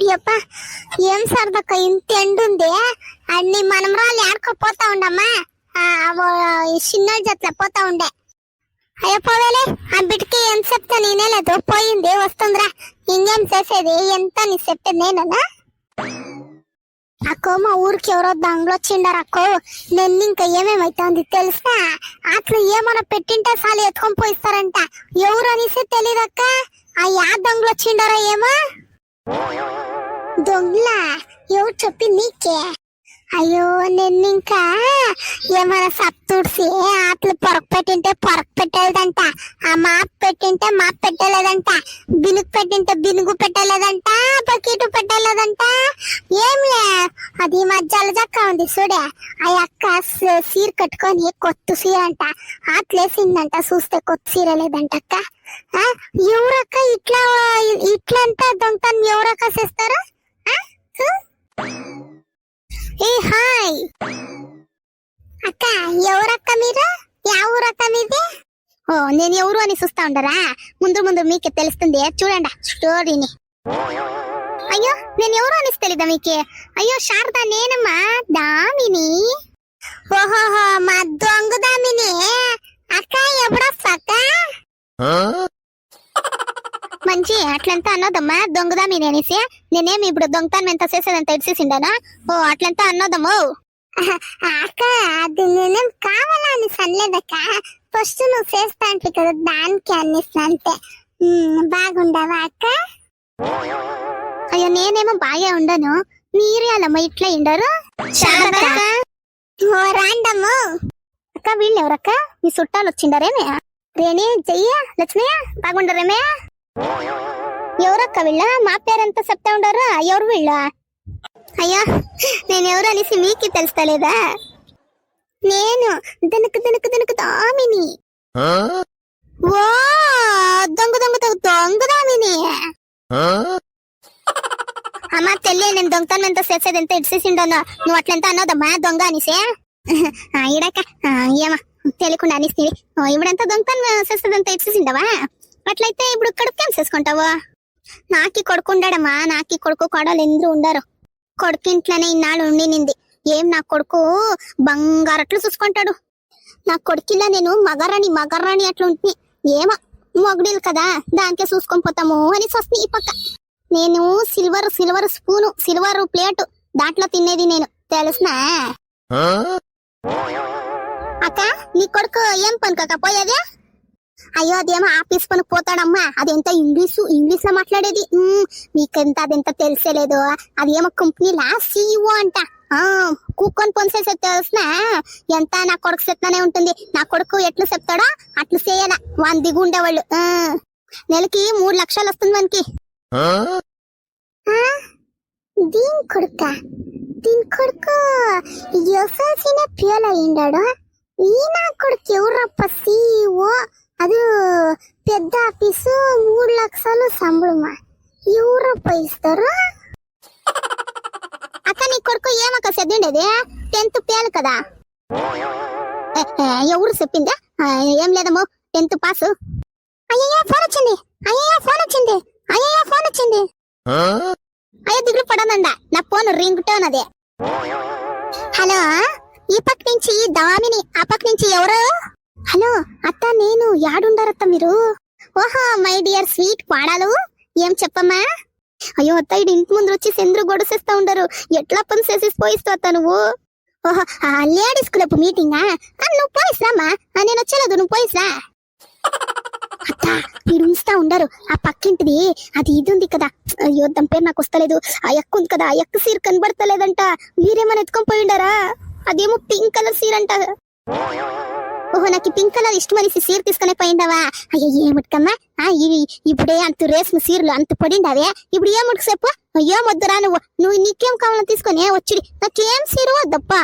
యప్ప ఏం సరదక్క ఇంత ఎండుంది అన్ని మనమరాలు ఆడుకోపోతా ఉండమ్మా చిన్న జట్ల పోతా ఉండే అయ్యో పోవేలే ఆ బిడ్డకి ఏం చెప్తా నేనే లేదు పోయింది వస్తుందిరా ఇంకేం చేసేది ఎంత నీ చెప్పేది నేనన్నా అక్కో మా ఊరికి ఎవరో దొంగలు వచ్చిండారు అక్కో నేను ఇంకా ఏమేమైతుంది తెలుసా అట్లా ఏమైనా పెట్టింటే చాలు ఎత్తుకొని పోయిస్తారంట ఎవరు అనేసి తెలియదక్క ఆ యా దొంగలు వచ్చిండారో ఏమో దొంగలా ఎవరు చెప్పి నీకే అయ్యో నేను ఇంకా ఏమైనా సత్తుడిసి అట్లా పొరక పెట్టింటే పొరక పెట్టలేదంట ఆ మాప్ పెట్టింటే మాప్ పెట్టలేదంట బినుగు పెట్టింటే బినుగు పెట్టలేదంట బకెట్ పెట్టలేదంట ఏంలే అది మా జలజక్క ఉంది చూడే ఆ అక్క సీర కట్టుకొని కొత్త సీర అంట అట్లేసిందంట చూస్తే కొత్త సీర లేదంట అక్క ఎవరక్క ఇట్లంతా దొంగతనం ఎవరక్క చేస్తారా ఏ హాయ్ అక్క ఎవరక్క మీరు యా ఊరక్క మీది ఓ నేను ఎవరు అని చూస్తా ఉండరా ముందు ముందు మీకే తెలుస్తుంది చూడండి స్టోరీని అయ్యో నేను ఎవరు అనేసి తెలీదా మీకే అయ్యో శారదా నేనమ్మా దామిని ఓహోహో మా దొంగ దామిని అక్క ఎప్పుడొస్తాక మంచి అట్లంతా అన్నోదమ్మా దొంగదామిని అనేసి నేనేమి ఇప్పుడు దొంగతనం ఎంత చేసేదంత ఇడిసేసిండానా ఓ అట్లంతా అన్నోదమ్మో అక్క అది నేనేం కావాలా అని అనలేదక్క ఫస్ట్ నువ్వు చేస్తా అంటే కదా దానికి అన్నిస్తా అంతే బాగుండవా అక్క అయ్యో నేనేమో బాగా ఉండను మీరే అల్లమ్మ ఇట్లా ఇండరు ఓ రాండమ్ము అక్క వీళ్ళు ఎవరక్క మీ చుట్టాలు వచ్చిండారేమే రేణి జయ్య లక్ష్మయ్య బాగుండరేమే ఎవరక్క వీళ్ళ మా పేరంతా చెప్తా ఉండరు ఎవరు వీళ్ళ అయ్యా నేను ఎవరు అనేసి మీకు తెలుస్తలేదా నేను దనకు దనకు దనకు దామిని ఓ దొంగ దొంగ దొంగ దామిని అమ్మా తెల్లే నేను దొంగతనం ఎంత చేసేది ఎంత ఇడిసేసిండను నువ్వు అట్లంతా అన్నోదమ్మా దొంగ అనేసే ఇడక ఏమా తెలియకుండా అనేసి ఇప్పుడంతా దొంగతనం చేసేదంతా ఇడిసేసిండవా అట్లయితే ఇప్పుడు కొడుకేం చేసుకుంటావు నాకి కొడుకు ఉండడమ్మా నాకి కొడుకు కొడలు ఎందరూ ఉండరు కొడుకింట్లోనే ఇన్నాళ్ళు ఉండినింది ఏం నా కొడుకు బంగారట్లు చూసుకుంటాడు నా కొడుకిలా నేను మగరాణి అట్లా ఉంటుంది ఏమో మొగుడీలు కదా దానికే చూసుకొని పోతాము అని వస్తుంది ఈ పక్క నేను సిల్వర్ స్పూను సిల్వర్ ప్లేటు దాంట్లో తినేది నేను తెలుసునా అక్క నీ కొడుకు ఏం పనుకోక పోయేదే అయ్యో అదేమో ఆఫీస్ పని పోతాడమ్మా అదెంత ఇంగ్లీష్ లో మాట్లాడేది మీకెంత అదెంత తెలిసేలేదు అదేమో కంపెనీలా CEO అంట కూకొని పనిచేసే తెలిసిన ఎంత నా కొడుకు చెప్తానే ఉంటుంది నా కొడుకు ఎట్లు చెప్తాడో అట్లు చేయాల వాని దిగు ఉండేవాళ్ళు నెలకి 3 లక్షలు వస్తుంది మనకి దీని కొడుకు ఎస్ఎల్సీనే ఫెయిల్ అయ్యిండాడు ఈ నా కొడుకు ఎవరప్ప CEO అది పెద్ద ఆఫీసు 3 లక్షలు సంబళమా ఎవరప్ప ఇస్తారు అక్క నీ కొడుకు ఏమక్క చదివిండేది 10th ఫెయిల్ కదా ఎవరు చెప్పిందా ఏం లేదమ్మో 10th పాస్ అయ్యో ఫోన్ వచ్చింది అయ్యో దిగులు పడనండా నా ఫోన్ రింగ్ టోన్ అదే హలో ఈ పక్క నుంచి దామిని ఆ పక్క నుంచి ఎవరు హలో అత్త నేను యాడుండారత్త మీరు ఓహో మై డియర్ స్వీట్ పాడాలు ఏం చెప్పమ్మా అయ్యో అత్త ఇటు ఇంటి ముందు వచ్చి సెంద్రు గొడసేస్తా ఉండరు ఎట్లా పని చేసి పోయిస్తూ అత్త నువ్వు ఓహో లేడీస్ క్లబ్ మీటింగా నువ్వు పోయిస్రామ్మా నేను వచ్చేలేదు నువ్వు పోయిస్రా అత్త వీడు ఉంచుతా ఉండరు ఆ పక్కింటిది అది ఇది ఉంది కదా అయ్యో దాని పేరు నాకు వస్తలేదు ఆ ఎక్క ఉంది కదా ఆ ఎక్క సీర కనబడతలేదంట మీరేమన్నా ఎత్తుకొని పోయి ఉండరా అదేమో పింక్ కలర్ సీర అంట ఓహో నాకు పింక్ కలర్ ఇష్టమనేసి సీర తీసుకునే పోయిండావా అయ్యో ఏముట్టుకమ్మా ఇప్పుడే అంత రేసిన సీరలు అంత పడిండావే ఇప్పుడు ఏముట్టుకు చెప్పు అయ్యో వద్దురా నువ్వు నీకేం కావాలో తీసుకొని వచ్చిడి నాకేం సీర వద్దప్ప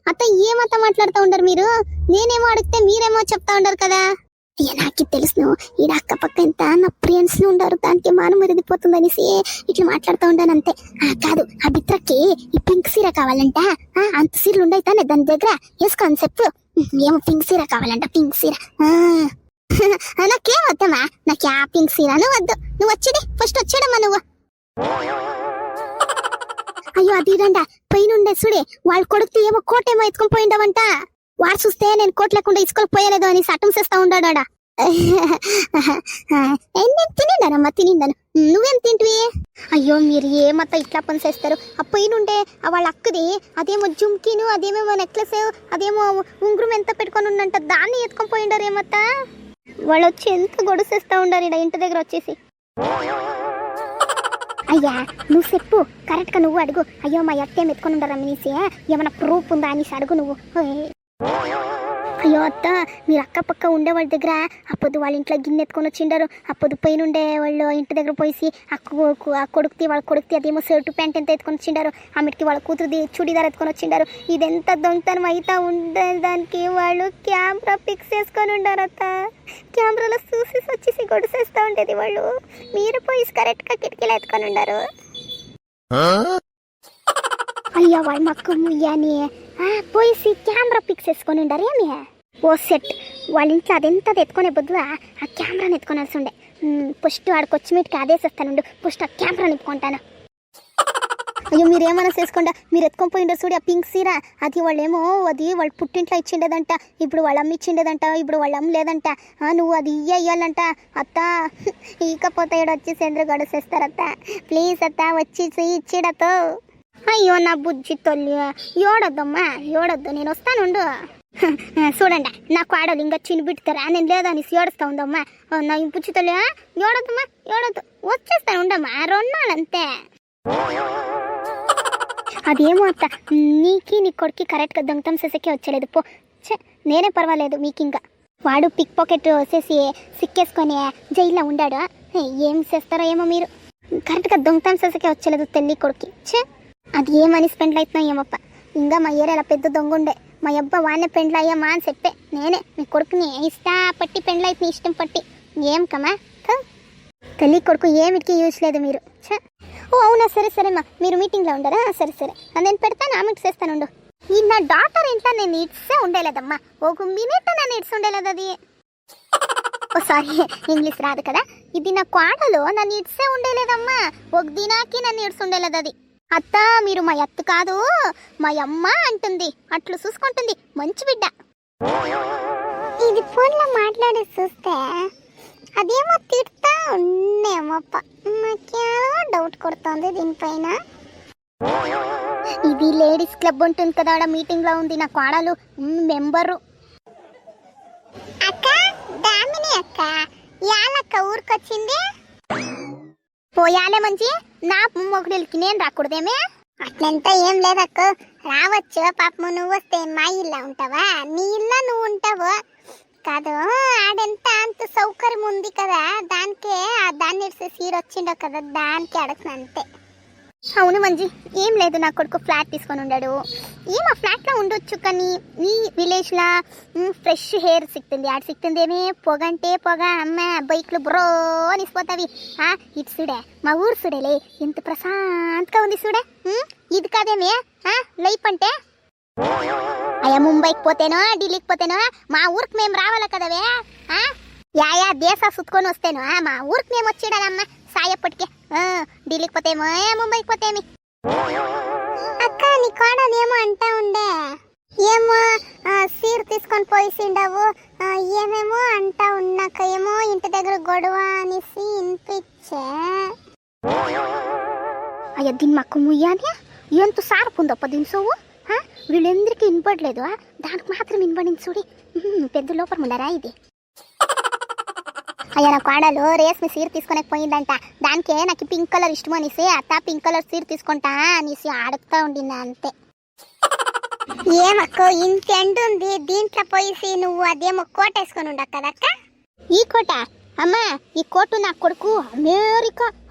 అత్త ఏమంతా మాట్లాడుతూ ఉండరు మీరు నేనేమో అడిగితే మీరేమో చెప్తా ఉండరు కదా అయ్యా నాకు తెలుసు ఈ అక్క పక్క ఎంత నా ఫ్రెండ్స్ ఉండరు దానికి మానం మెరిగిపోతుందనేసి ఇట్లా మాట్లాడుతూ ఉండాను అంతే కాదు ఆ బిత్రకి ఈ పింక్ సీర కావాలంట అంత సీరలు ఉండైతానే దాని దగ్గర వేసుకోని చెప్పు ఏమో పింక్ సీర కావాలంట పింక్ సీర నాకేం వద్దమ్మా నాకు ఆ పింక్ సీరను వద్దు నువ్వు వచ్చేది ఫస్ట్ వచ్చేడమ్మా నువ్వు అడిరండా పైనుండే చూడే వాళ్ళ కొడుకు ఏమో కోటేమో ఎత్తుకొని పోయిండవంట. వాడు చూస్తే నేను కోట్ లేకుండా ఇసుకొని పోయలేదు అని సటం చేస్తా ఉన్నాడా. నేను తినిండానమ్మా తినిండాను. నువ్వేం తింటివి? అయ్యో మీరు ఏమత్త ఇట్లా పని చేస్తారు? ఆ పైనుండే వాళ్ళ అక్కది అదేమో జుమ్కీను, అదేమేమో నెక్లెస్, అదేమో ఉంగురం ఎంత పెట్టుకొని ఉండంట, దాన్ని ఎత్తుకొని పోయిండారు ఏమత్తా. వాళ్ళు వచ్చి ఎంత గొడుసేస్తా ఉండారు ఇక్కడ ఇంటి దగ్గర వచ్చేసి. అయ్యా నువ్వు చెప్పు, కరెక్ట్ గా నువ్వు అడుగు. అయ్యో మా అత్త ఏం ఎత్తుకొని ఉండరు అనేసి ఏమైనా ప్రూఫ్ ఉందా అనేసి అడుగు నువ్వు. అయ్యో అత్త మీరు అక్క పక్క ఉండే వాళ్ళ దగ్గర అప్పుడు వాళ్ళ ఇంట్లో గిన్నె ఎత్తుకొని వచ్చిండారు. అప్పుడు పైన ఉండే వాళ్ళు ఇంటి దగ్గర పోయి ఆ కొడుకుతి వాళ్ళ కొడుకుతి అదేమో షర్టు ప్యాంట్ ఎంత ఎత్తుకొని వచ్చిండారు. ఆమెకి వాళ్ళ కూతురుది చూడీదార్ ఎత్తుకొని వచ్చిండారు. ఇదెంత దొంగతనం అయితే ఉండేదానికి వాళ్ళు కెమెరా ఫిక్స్ చేసుకొని ఉండారు అత్త. కెమెరాలో చూసి వచ్చేసి గొడుసేస్తూ ఉండేది వాళ్ళు. మీరు పోయి కరెక్ట్గా కిటికీలో ఎత్తుకొని ఉండారు. అయ్యో వాళ్ళ మక్కు ముయ్యాని పోయి కెమెరా ఫిక్స్ చేసుకొని ఉండారు ఏమి. ఓ సెట్ వాళ్ళ ఇంట్లో అదెంత ఎత్తుకునే బదులు ఆ కెమెరాని ఎత్తుకోనాల్సి ఉండే. ఫస్ట్ ఆడికొచ్చి మీటికి అదేసేస్తానుండు, ఫస్ట్ ఆ కెమెరాని ఎత్తుకుంటాను. అయ్యో మీరు ఏమైనా చేసుకోండి, మీరు ఎత్తుకొని పోయిండో చూడు ఆ పింక్ సీర. అది వాళ్ళేమో అది వాళ్ళ పుట్టింట్లో ఇచ్చిండేదంట, ఇప్పుడు వాళ్ళ అమ్మ ఇచ్చిండేదంట, ఇప్పుడు వాళ్ళ అమ్మ లేదంట. నువ్వు అది ఇయ్యాలంట అత్త. ఇకపోతే ఇక్కడ వచ్చేసి ఎందుకు గడుసేస్తారత్త. ప్లీజ్ అత్త వచ్చేసి ఇచ్చిడతో. అయ్యో నా బుజ్జి తొల్లి ఏడొద్దమ్మా ఏడొద్దు, నేను వస్తానుండు. చూడండి నాకు ఆడోళ్ళు ఇంకా చిన్న బిడ్తారా, నేను లేదా అని ఏడుస్తా ఉందమ్మా. నా బుజ్జి తొల్లి ఏడొద్దమ్మా ఏడొద్దు, వచ్చేస్తాను ఉండమ్మా 2 నాళ్ళు అంతే. అదేమో అత్త నీకు నీ కొడుకు కరెక్ట్గా దొంగతనం చేసేకే వచ్చలేదు పో. నేనే పర్వాలేదు మీకు. ఇంకా వాడు పిక్ పాకెట్ వచ్చేసి సిక్కేసుకొని జైల్లో ఉండాడు. ఏం చేస్తారో ఏమో మీరు. కరెక్ట్గా దొంగతనం చేసేకే వచ్చలేదు తెల్లి కొడుకు. అది ఏమని స్పెండ్ అవుతున్నా ఏమప్ప. ఇంకా మా ఏరియాలో పెద్ద దొంగ ఉండే, మా అబ్బా వాడినే పెండ్లు అయ్యామా అని చెప్పే. నేనే మీ కొడుకుని ఇష్టపట్టి పెండ్లు అయితే ఇష్టం పట్టి ఏం కమా తల్లి కొడుకు ఏమిటికి యూజ్ లేదు మీరు. ఓ అవునా సరే సరేమ్మా మీరు మీటింగ్లో ఉండరా? సరే సరే నేను పెడతాను, ఆమెకు చేస్తానుండు. ఈ నా డాటర్ ఇంట్లో నేను ఇట్సే ఉండేలేదమ్మా, 1 మినిట్ నన్ను ఇట్స్ ఉండేలేదు. అది ఓ సారీ ఇంగ్లీష్ రాదు కదా. ఇది నా క్వాడలో నన్ను ఇట్సే ఉండేలేదమ్మా, 1 దినాకి నన్ను ఇట్స్ ఉండేలేదు. అది అత్త మీరు మా అత్త కాదు మా అమ్మ అంటుంది, అట్లు చూసుకుంటుంది మంచి బిడ్డ. ఇది ఫోన్లో మాట్లాడి చూస్తే అదేమో తిడతా ఉండేమప్ప. నాకేమో డౌట్ కొడుతుంది దీనిపైన. ఇది లేడీస్ క్లబ్ ఉంటుంది కదా, ఆడ మీటింగ్ లో ఉంది నా కోడలు మెంబరు. అక్క దామిని అక్క యాలక్క ఊరికొచ్చింది. పోయాలే మంచి నా మొగుడికి నేను రాకూడదేమే. అట్లంతా ఏం లేదక్క రావచ్చు. పాపము నువ్వు వస్తే మా ఇల్లా ఉంటావా, నీ ఇల్లా నువ్వు ఉంటావు కాదు. ఆడెంత అంత సౌకర్యం ఉంది కదా, దానికే దాన్ని సీర వచ్చిండో కదా, దానికి అడగను అంతే. అవును మంజి ఏం లేదు, నా కొడుకు ఫ్లాట్ తీసుకొని ఉన్నాడు. ఏమో ఫ్లాట్లో ఉండొచ్చు కానీ ఈ విలేజ్లో ఫ్రెష్ హెయిర్ సిక్తుంది. ఆడ సిక్తుంది ఏమి పొగ అంటే పొగ. అమ్మ బైక్లు బ్రో అనిసిపోతావి. ఇటు చూడే మా ఊరు చూడేలే ఎంత ప్రశాంతంగా ఉంది చూడే. ఇది కాదేమే లైఫ్ అంటే. అయ్యా ముంబైకి పోతేనో ఢిల్లీకి పోతేనో మా ఊరికి మేము రావాలా కదవే. యా దేశ సుత్తుకొని వస్తేనో మా ఊరికి మేము వచ్చేడాలమ్మా సాయప్పటికే. ఢిల్లీకి పోతేమో ముంబైకి పోతేమి. అక్క నీ కోడలు ఏమో అంటా ఉండే, ఏమో సీరు తీసుకొని పోయిసిండవు ఏమేమో అంటా ఉన్నాక ఏమో ఇంటి దగ్గర గొడవ అనేసి వినిపించే. అయ్యా దీని మాకు ముయ్యాలి ఎంత సార్పు ఉందప్ప దీని సోవు. వీళ్ళందరికీ వినపడలేదు, దానికి మాత్రం వినపడింది చూడి. పెద్ద లోపల ఉండారా ఇది. అయ్యా నా కోడలు రేస్మి సీర తీసుకొని పోయిందంట, దానికే నాకు పింక్ కలర్ ఇష్టం అనేసి అత్త పింక్ కలర్ సీర తీసుకుంటా అనేసి అడుగుతా ఉండింది అంతే. ఏమక్కో ఇంత ఎండు ఉంది, దీంట్లో పోయి నువ్వు అదేమో కోట వేసుకొని ఉండ కదక్క. ఈ కోట అమ్మా ఈ కోటు నా కొడుకు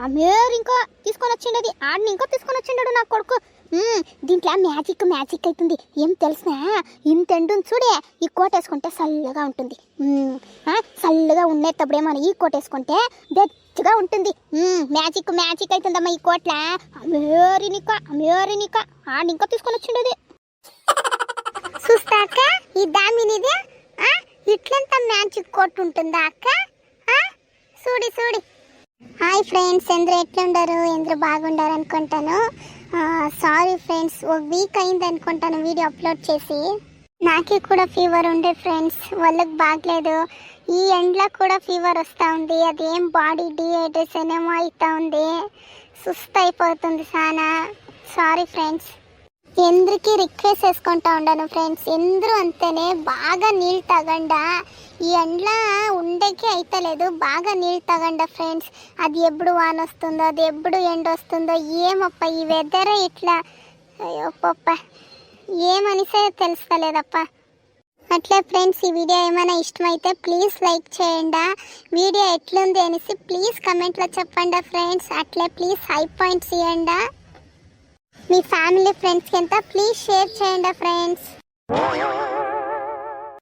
అమెరికా తీసుకొని వచ్చిండది. ఆడిని ఇంకో తీసుకొని వచ్చిండాడు నా కొడుకు. దీంట్లో మ్యాజిక్ అవుతుంది. ఏం తెలిసినా ఇంత ఎండు చూడే, ఈ కోట వేసుకుంటే చల్లగా ఉంటుంది. చల్లగా ఉండేటప్పుడేమో ఈ కోట వేసుకుంటే బెచ్చగా ఉంటుంది. మ్యాజిక్ అవుతుందమ్మా ఈ కోట్ల. అమెరికా ఆడిని ఇంకా తీసుకొని వచ్చిండది. చూస్తాక ఈ దామినిది ఇట్లంతా మ్యాజిక్ కోట్ ఉంటుందా అక్క? చూడి హాయ్ ఫ్రెండ్స్, ఎందరూ ఎట్లుండరు? ఎందరూ బాగుండారు అనుకుంటాను. సారీ ఫ్రెండ్స్, ఒక వీక్ అయింది అనుకుంటాను వీడియో అప్లోడ్ చేసి. నాకే కూడా ఫీవర్ ఉండే ఫ్రెండ్స్, వాళ్ళకి బాగలేదు. ఈ ఎండ్లో కూడా ఫీవర్ వస్తూ ఉంది. అదేం బాడీ డిహైడ్రేషన్ ఏమో అవుతా ఉంది, సుస్తు అయిపోతుంది చాలా. Sorry friends. ఎందరికి రిక్వెస్ట్ చేసుకుంటా ఉండను ఫ్రెండ్స్, ఎందరూ అంతేనే బాగా నీళ్ళు తాగండా. ఈ ఎండ్ల ఉండేకే అయితలేదు, బాగా నీళ్ళు తాగండా ఫ్రెండ్స్. అది ఎప్పుడు వాన వస్తుందో, అది ఎప్పుడు ఎండ వస్తుందో ఏమప్ప, ఈ వెదరే ఇట్లా. అయ్యో పప్ప, ఏమనిసే తెలుస్తలేదప్ప. అట్లే ఫ్రెండ్స్, ఈ వీడియో ఏమైనా ఇష్టమైతే ప్లీజ్ లైక్ చేయండి. వీడియో ఎట్లుంది అనేసి ప్లీజ్ కమెంట్లో చెప్పండి ఫ్రెండ్స్. అట్లే ప్లీజ్ హై పాయింట్స్ ఇవ్వండి. మీ ఫ్యామిలీ ఫ్రెండ్స్కి ఎంత ప్లీజ్ షేర్ చేయండి ఫ్రెండ్స్.